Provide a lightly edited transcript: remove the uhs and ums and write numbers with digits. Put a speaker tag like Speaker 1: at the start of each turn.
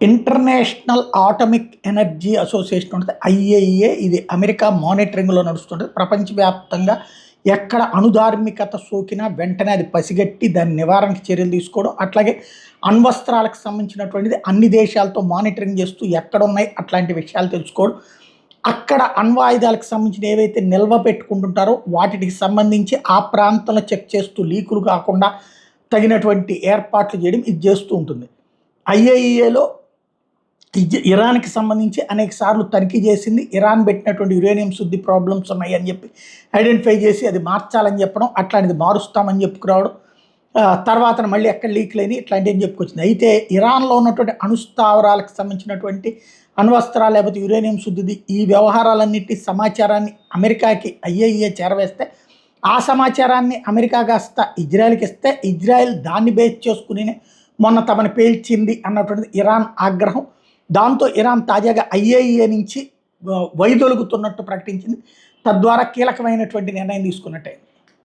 Speaker 1: International atomic energy association ఉంటుంది, IAEA. ఇది America మానిటరింగ్లో నడుస్తుంటుంది. ప్రపంచవ్యాప్తంగా ఎక్కడ అణుధార్మికత సోకినా వెంటనే అది పసిగట్టి దాని నివారణకు చర్యలు తీసుకోవడం, అట్లాగే అణ్వస్త్రాలకు సంబంధించినటువంటిది అన్ని దేశాలతో మానిటరింగ్ చేస్తూ ఎక్కడున్నాయి అట్లాంటి విషయాలు తెలుసుకోవడం, అక్కడ అణ్వాయుధాలకు సంబంధించిన ఏవైతే నిల్వ పెట్టుకుంటుంటారో వాటికి సంబంధించి ఆ ప్రాంతంలో చెక్ చేస్తూ లీకులు కాకుండా తగినటువంటి ఏర్పాట్లు చేయడం ఇది చేస్తూ ఉంటుంది. ఐఏఈఏలో ఇరాన్కి సంబంధించి అనేక సార్లు తనిఖీ చేసింది. ఇరాన్ పెట్టినటువంటి యురేనియం శుద్ధి ప్రాబ్లమ్స్ ఉన్నాయని చెప్పి ఐడెంటిఫై చేసి అది మార్చాలని చెప్పడం, అట్లాంటిది మారుస్తామని చెప్పుకురావడం, తర్వాత మళ్ళీ ఎక్కడ లీక్ లేని ఇట్లాంటివి అని చెప్పుకొచ్చింది. అయితే ఇరాన్లో ఉన్నటువంటి అణుస్థావరాలకు సంబంధించినటువంటి అణ్వస్త్రాలు లేకపోతే యురేనియం శుద్ధిది ఈ వ్యవహారాలన్నిటి సమాచారాన్ని అమెరికాకి ఐఏఈఏ చేరవేస్తే, ఆ సమాచారాన్ని అమెరికా కాస్త ఇజ్రాయెల్కి ఇస్తే ఇజ్రాయెల్ దాన్ని బేస్ చేసుకుని మొన్న తమని పేల్చింది అన్నటువంటిది ఇరాన్ ఆగ్రహం. దాంతో ఇరాన్ తాజాగా ఐఏఈఏ నుంచి వైదొలుగుతున్నట్టు ప్రకటించింది. తద్వారా కీలకమైనటువంటి నిర్ణయం తీసుకున్నట్టే.